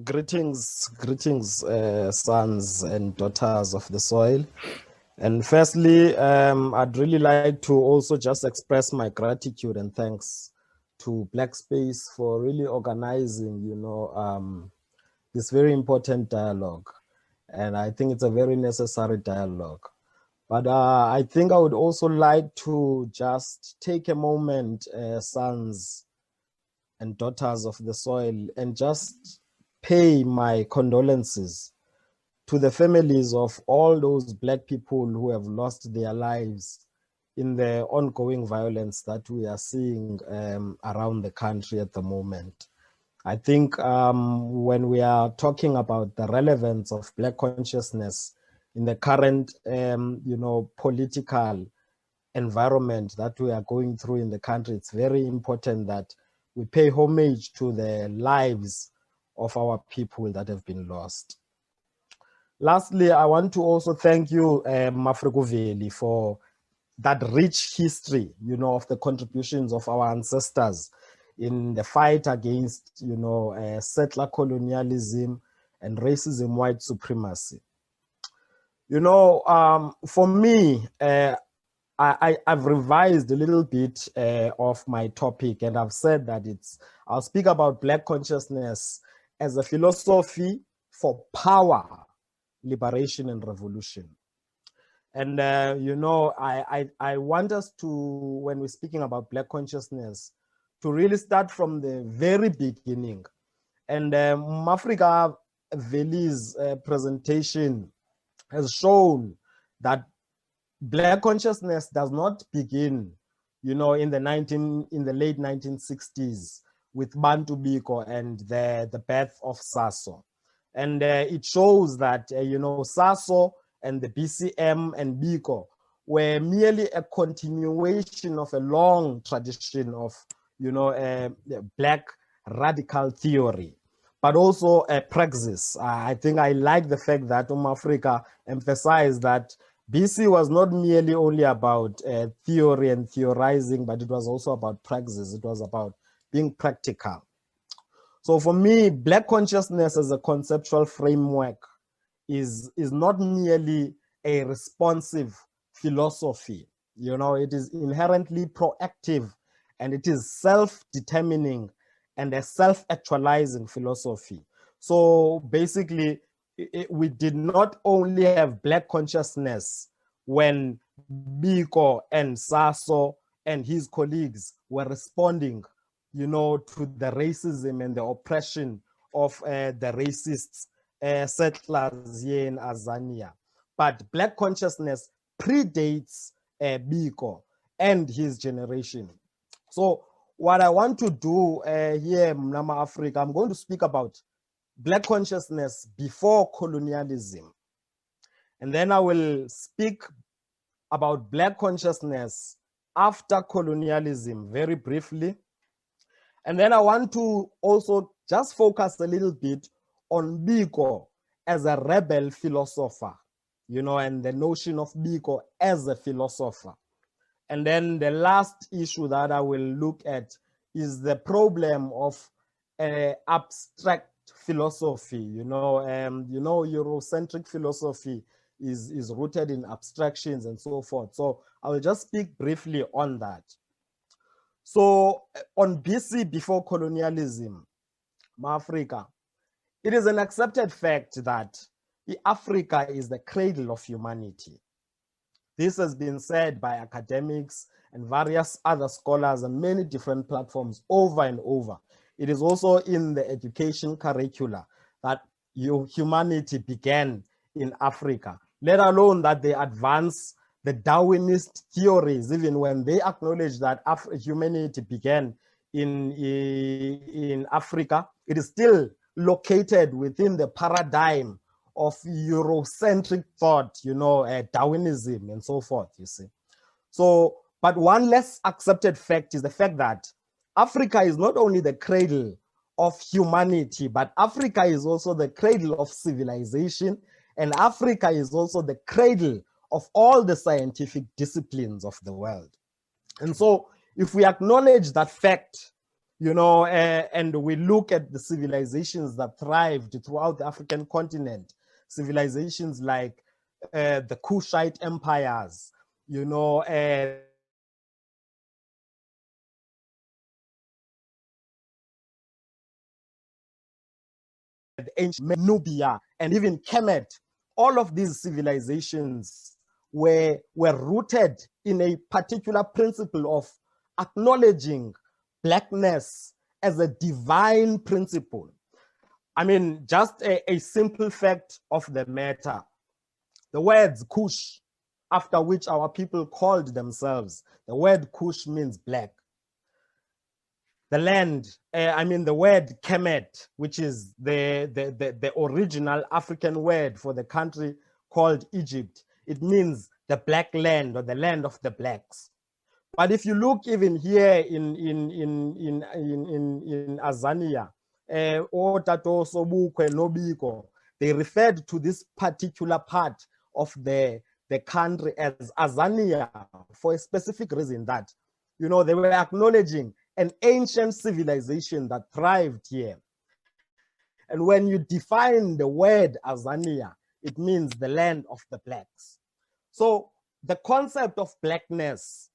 Greetings, sons and daughters of the soil. And firstly, I'd really like to also just express my gratitude and thanks to Black Space for really organizing, this very important dialogue. And I think it's a very necessary dialogue. But I think I would also like to just take a moment, sons and daughters of the soil, and just pay my condolences to the families of all those Black people who have lost their lives in the ongoing violence that we are seeing around the country at the moment. I think when we are talking about the relevance of Black consciousness in the current, political environment that we are going through in the country, it's very important that we pay homage to the lives of our people that have been lost. Lastly, I want to also thank you, Mafrekuveli, for that rich history, of the contributions of our ancestors in the fight against, settler colonialism and racism, white supremacy. For me, I've revised a little bit of my topic, and I've said that I'll speak about Black consciousness as a philosophy for power, liberation, and revolution. And, I want us to, when we're speaking about Black consciousness, to really start from the very beginning. And Mafrika Veli's presentation has shown that Black consciousness does not begin, in the late 1960s with Bantu Biko and the birth of SASO. And it shows that, SASO and the BCM and Biko were merely a continuation of a long tradition of, Black radical theory, but also a praxis. I think I like the fact that Africa emphasized that BC was not merely only about theory and theorizing, but it was also about praxis. It was about being practical. So for me, Black consciousness as a conceptual framework is not merely a responsive philosophy. It is inherently proactive, and it is self-determining and a self-actualizing philosophy. So basically, we did not only have Black consciousness when Biko and Saso and his colleagues were responding, to the racism and the oppression of the racists, settlers here in Azania. But Black consciousness predates Biko and his generation. So what I want to do here in Mnama Africa, I'm going to speak about Black consciousness before colonialism. And then I will speak about Black consciousness after colonialism very briefly. And then I want to also just focus a little bit on Biko as a rebel philosopher, and the notion of Biko as a philosopher. And then the last issue that I will look at is the problem of abstract philosophy. Eurocentric philosophy is rooted in abstractions and so forth. So I will just speak briefly on that. So on BC, before colonialism, Africa, it is an accepted fact that Africa is the cradle of humanity. This has been said by academics and various other scholars on many different platforms over and over. It is also in the education curricula that humanity began in Africa, let alone that they advance the Darwinist theories, even when they acknowledge that humanity began in Africa. It is still located within the paradigm of Eurocentric thought, Darwinism and so forth, you see. So, but one less accepted fact is the fact that Africa is not only the cradle of humanity, but Africa is also the cradle of civilization, and Africa is also the cradle of all the scientific disciplines of the world. And so if we acknowledge that fact, and we look at the civilizations that thrived throughout the African continent, civilizations like the Kushite empires, the ancient Nubia, and even Kemet. All of these civilizations were rooted in a particular principle of acknowledging blackness as a divine principle. I mean, just a simple fact of the matter. The words Kush, after which our people called themselves, the word Kush means black. The land, the word Kemet, which is the original African word for the country called Egypt, it means the black land or the land of the blacks. But if you look even here in Azania, Otato, Sobukwe, Nobiko, they referred to this particular part of the country as Azania for a specific reason that, they were acknowledging an ancient civilization that thrived here. And when you define the word Azania, it means the land of the blacks. So the concept of blackness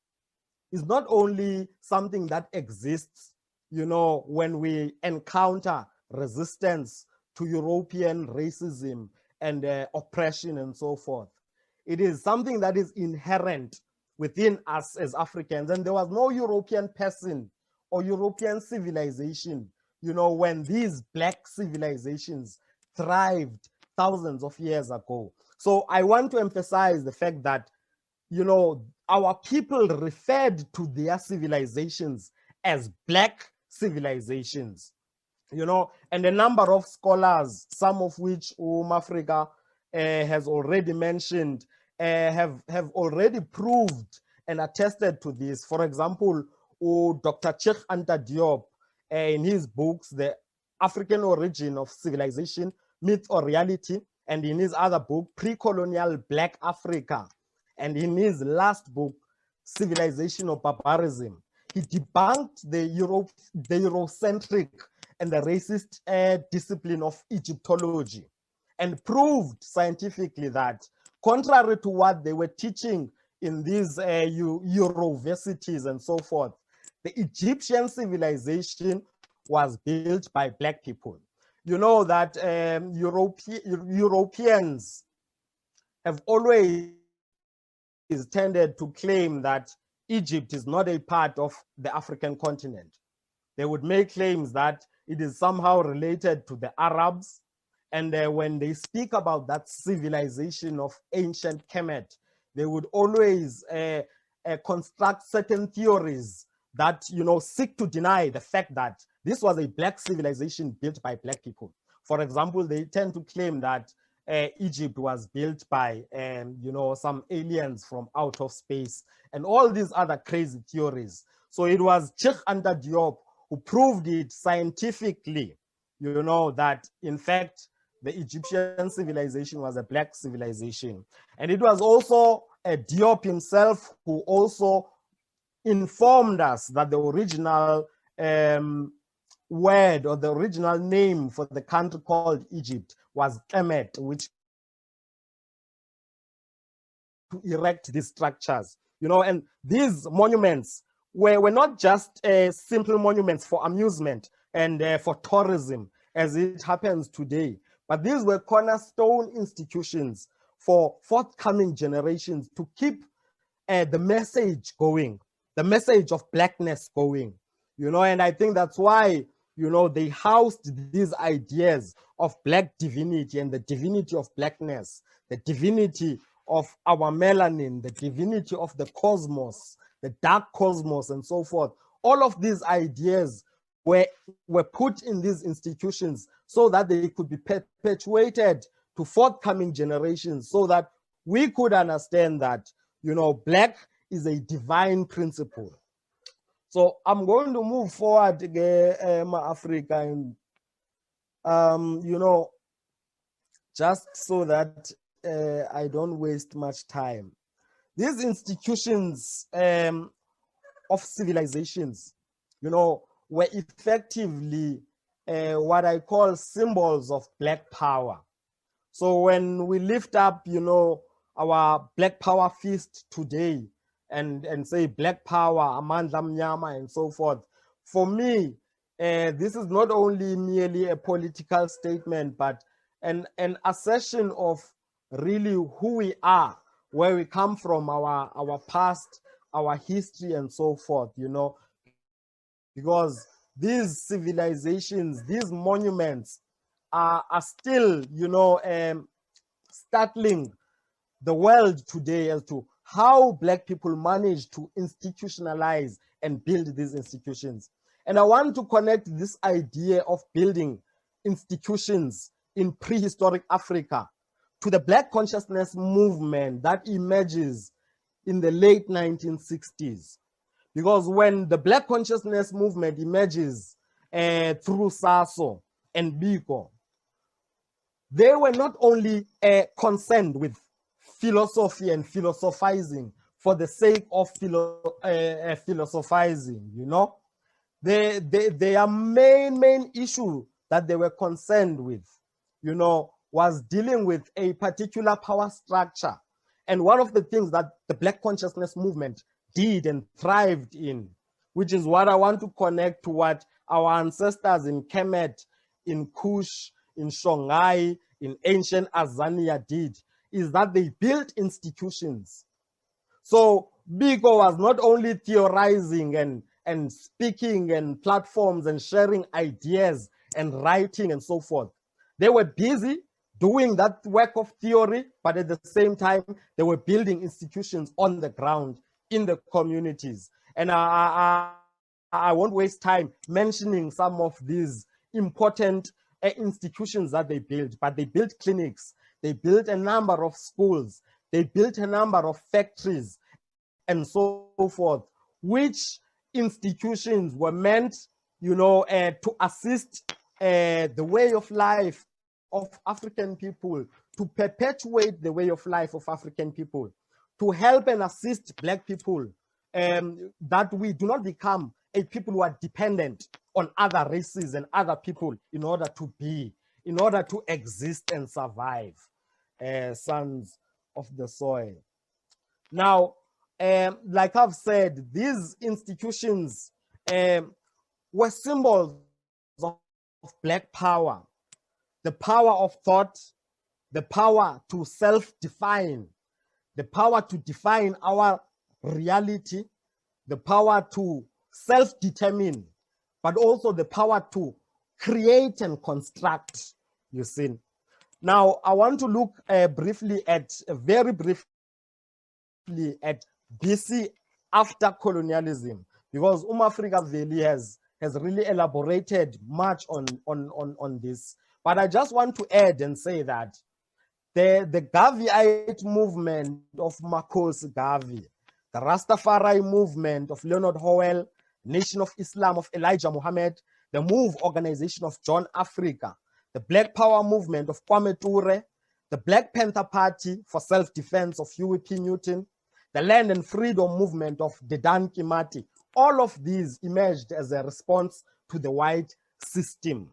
is not only something that exists, when we encounter resistance to European racism and oppression and so forth. It is something that is inherent within us as Africans. And there was no European person or European civilization, when these black civilizations thrived thousands of years ago. So I want to emphasize the fact that, our people referred to their civilizations as black civilizations, and a number of scholars, some of which Africa has already mentioned, have already proved and attested to this. For example, Dr. Cheikh Anta Diop, in his books, The African Origin of Civilization, Myth or Reality, and in his other book, Pre-Colonial Black Africa, and in his last book, Civilization or Barbarism, he debunked the Eurocentric and the racist discipline of Egyptology and proved scientifically that, contrary to what they were teaching in these universities and so forth, the Egyptian civilization was built by black people. You know that Europeans have always tended to claim that Egypt is not a part of the African continent. They would make claims that it is somehow related to the Arabs. And when they speak about that civilization of ancient Kemet, they would always construct certain theories that, seek to deny the fact that this was a black civilization built by black people. For example, they tend to claim that Egypt was built by, some aliens from out of space and all these other crazy theories. So it was Cheikh Anta Diop who proved it scientifically, that in fact, the Egyptian civilization was a black civilization. And it was also Diop himself who also informed us that the original word or the original name for the country called Egypt was Kemet, which to erect these structures, and these monuments were not just simple monuments for amusement and for tourism, as it happens today, but these were cornerstone institutions for forthcoming generations to keep the message going, the message of blackness going, and I think that's why, they housed these ideas of black divinity and the divinity of blackness, the divinity of our melanin, the divinity of the cosmos, the dark cosmos, and so forth. All of these ideas were put in these institutions so that they could be perpetuated to forthcoming generations, so that we could understand that, black is a divine principle. So I'm going to move forward, Africa, and just so that I don't waste much time. These institutions of civilizations, were effectively what I call symbols of Black power. So when we lift up, you know, our Black Power feast today and say Black Power, Amandla Mnyama, and so forth, for me, this is not only merely a political statement, but an assertion of really who we are, where we come from, our past, our history, and so forth, you know, because these civilizations, these monuments are still, you know, startling the world today as to how Black people managed to institutionalize and build these institutions. And I want to connect this idea of building institutions in prehistoric Africa to the Black consciousness movement that emerges in the late 1960s. Because when the Black consciousness movement emerges through SASO and Biko, they were not only concerned with philosophy and philosophizing for the sake of philosophizing, you know. Their main issue that they were concerned with, you know, was dealing with a particular power structure. And one of the things that the Black consciousness movement did and thrived in, which is what I want to connect to what our ancestors in Kemet, in Kush, in Songhai, in ancient Azania did, is that they built institutions. So Biko was not only theorizing and speaking and platforms and sharing ideas and writing and so forth. They were busy doing that work of theory, but at the same time, they were building institutions on the ground in the communities. And I won't waste time mentioning some of these important institutions that they built, but they built clinics, they built a number of schools, they built a number of factories and so forth, which institutions were meant, you know, to assist the way of life of African people, to perpetuate the way of life of African people, to help and assist Black people, that we do not become a people who are dependent on other races and other people in order to be, in order to exist and survive, sons of the soil. Now, like I've said, these institutions were symbols of Black power, the power of thought, the power to self-define, the power to define our reality, the power to self-determine, but also the power to create and construct, you see. Now, I want to look briefly at, very briefly at BC after colonialism, because Africa Valley has really elaborated much on this. But I just want to add and say that the Garveyite movement of Marcos Garvey, the Rastafari movement of Leonard Howell, Nation of Islam of Elijah Muhammad, the MOVE organization of John Africa, the Black Power movement of Kwame Ture, the Black Panther Party for self-defense of Huey P. Newton, the Land and Freedom movement of Dedan Kimati, all of these emerged as a response to the white system.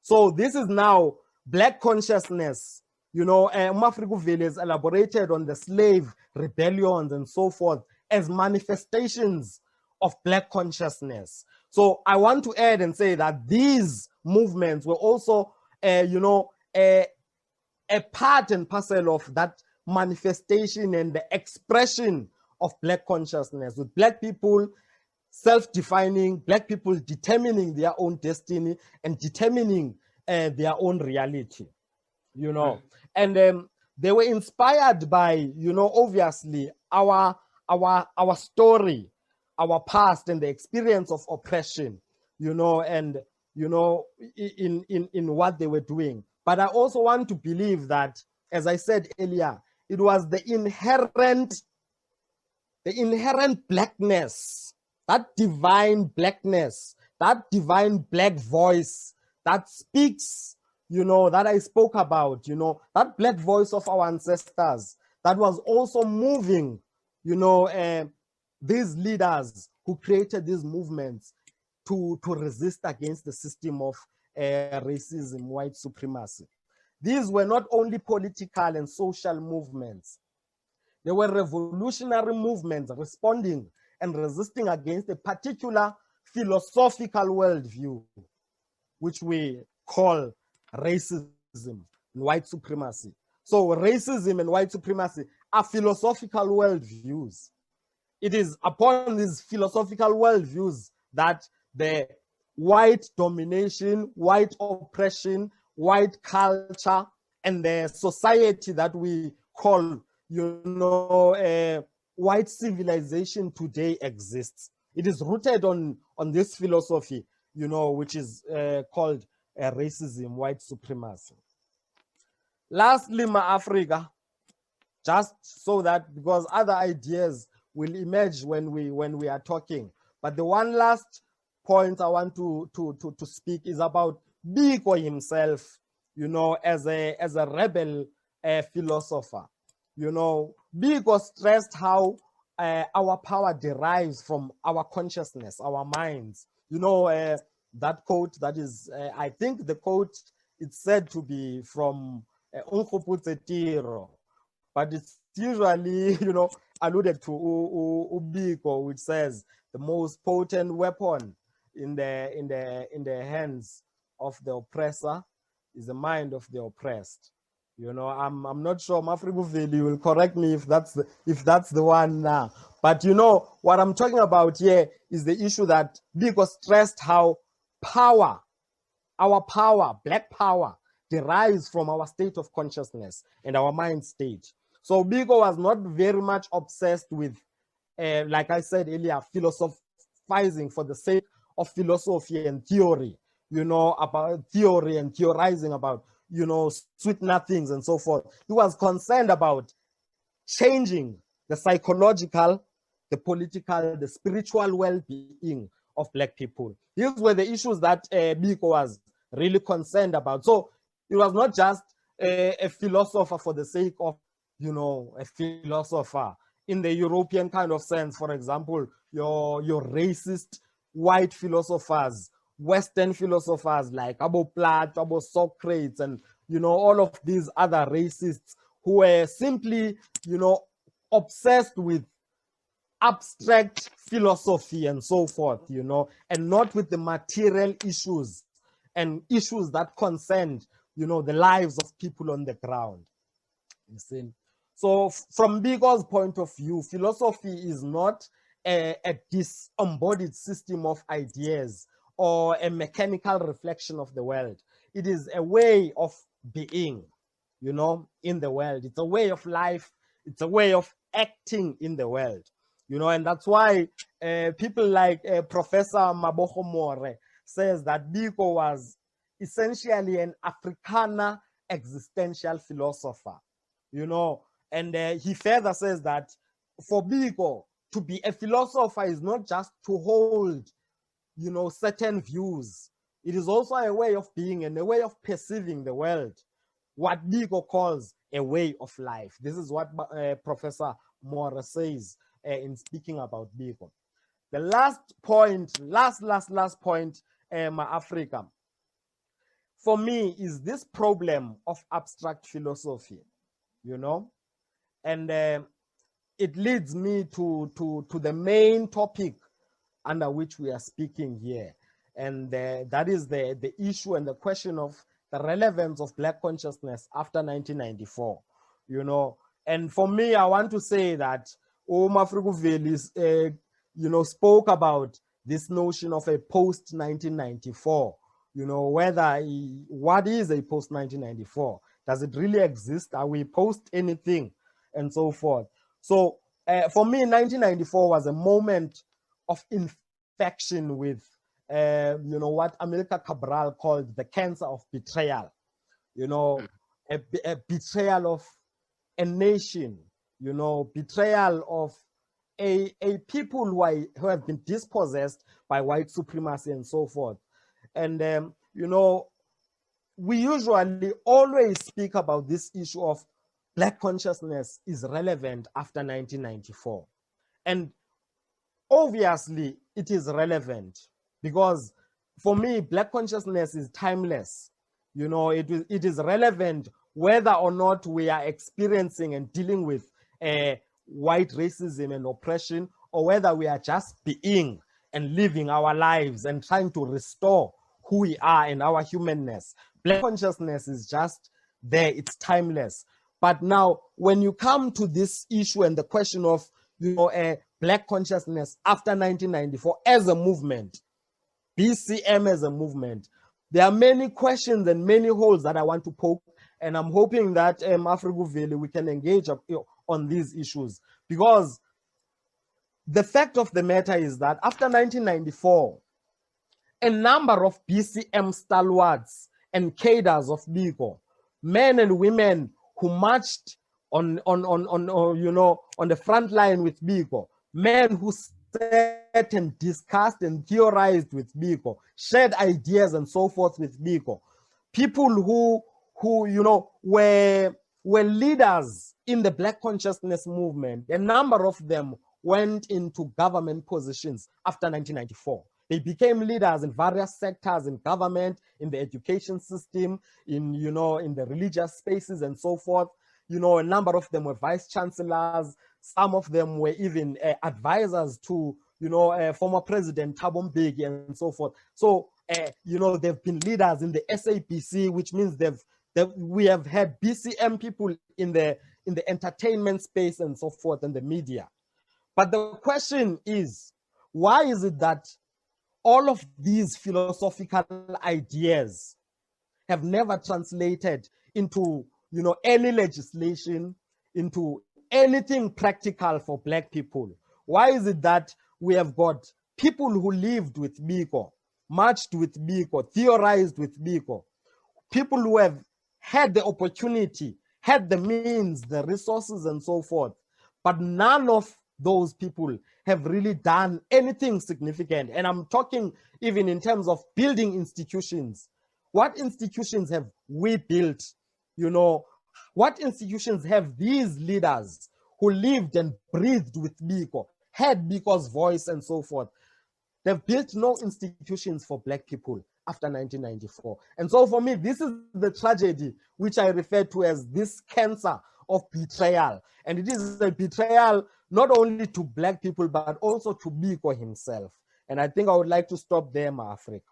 So this is now Black consciousness. You know, Africa Valley has elaborated on the slave rebellions and so forth as manifestations of Black consciousness. So I want to add and say that these movements were also, you know, a part and parcel of that manifestation and the expression of Black consciousness, with Black people self-defining, Black people determining their own destiny and determining their own reality, you know. And they were inspired by, you know, obviously our story, our past, and the experience of oppression, you know, and, you know, in what they were doing. But I also want to believe that, as I said earlier, it was the inherent Blackness, that divine Blackness, that divine Black voice that speaks, you know, that I spoke about, you know, that Black voice of our ancestors that was also moving, you know, these leaders who created these movements to resist against the system of racism, white supremacy. These were not only political and social movements, they were revolutionary movements responding and resisting against a particular philosophical worldview, which we call racism and white supremacy. So racism and white supremacy are philosophical worldviews. It is upon these philosophical worldviews that the white domination, white oppression, white culture, and the society that we call, white civilization today exists. It is rooted on this philosophy, which is called racism, white supremacy. Lastly, Africa, just so that, because other ideas will emerge when we are talking. But the one last point I want to speak is about Biko himself, as a rebel philosopher. Biko stressed how our power derives from our consciousness, our minds. That quote, that is, I think the quote, it's said to be from Unkgopotse Tiro, but it's usually, alluded to Ubiko, which says the most potent weapon in the hands of the oppressor is the mind of the oppressed. I'm not sure Mafribuveli will correct me if that's the one now. But what I'm talking about here is the issue that Biko stressed how power, our power, black power, derives from our state of consciousness and our mind state. So Biko was not very much obsessed with, like I said earlier, philosophizing for the sake of philosophy and theory, about theory and theorizing about, sweet nothings and so forth. He was concerned about changing the psychological, the political, the spiritual well-being of black people. These were the issues that Biko was really concerned about. So it was not just a philosopher for the sake of, a philosopher in the European kind of sense. For example, your racist white philosophers, Western philosophers like Abo Plato, Abo Socrates, and all of these other racists who were simply, obsessed with abstract philosophy and so forth, and not with the material issues and issues that concerned, the lives of people on the ground. You see? So from Biko's point of view, philosophy is not a disembodied system of ideas or a mechanical reflection of the world. It is a way of being, in the world. It's a way of life. It's a way of acting in the world, and that's why people like Professor Mabogo More says that Biko was essentially an Afrikaner existential philosopher, and he further says that for Biko, to be a philosopher is not just to hold, certain views. It is also a way of being and a way of perceiving the world, what Biko calls a way of life. This is what Professor Moore says in speaking about Biko. The last point, last point, Africa, for me, is this problem of abstract philosophy, and it leads me to the main topic under which we are speaking here, and that is the issue and the question of the relevance of Black consciousness after 1994, and for me, I want to say that Mafribuveli spoke about this notion of a post-1994, what is a post-1994? Does it really exist? Are we post anything? And so forth. So for me, 1994 was a moment of infection with, what Amilcar Cabral called the cancer of betrayal, a betrayal of a nation, betrayal of a people who have been dispossessed by white supremacy and so forth. And, we usually always speak about this issue of Black consciousness is relevant after 1994. And obviously it is relevant, because for me, Black consciousness is timeless. It is relevant whether or not we are experiencing and dealing with white racism and oppression, or whether we are just being and living our lives and trying to restore who we are and our humanness. Black consciousness is just there, it's timeless. But now, when you come to this issue and the question of Black consciousness after 1994 as a movement, BCM as a movement, there are many questions and many holes that I want to poke, and I'm hoping that Afriguveli, we can engage on these issues, because the fact of the matter is that after 1994, a number of BCM stalwarts and cadres of Biko, men and women who marched on the front line with Biko, men who sat and discussed and theorized with Biko, shared ideas and so forth with Biko, people who were leaders in the Black consciousness movement. A number of them went into government positions after 1994. They became leaders in various sectors in government, in the education system, in the religious spaces and so forth. A number of them were vice chancellors. Some of them were even advisors to former President Thabo Mbeki and so forth. So they've been leaders in the SABC, which means we have had BCM people in the entertainment space and so forth, and the media. But the question is, why is it that all of these philosophical ideas have never translated into any legislation, into anything practical for Black people? Why is it that we have got people who lived with Biko, marched with Biko, theorized with Biko, people who have had the opportunity, had the means, the resources and so forth, but none of those people have really done anything significant? And I'm talking even in terms of building institutions. What institutions have we built? What institutions have these leaders who lived and breathed with Biko, had Biko's voice and so forth? They've built no institutions for Black people after 1994. And so for me, this is the tragedy which I refer to as this cancer of betrayal. And it is a betrayal not only to Black people, but also to Biko himself. And I think I would like to stop there, Ma Africa.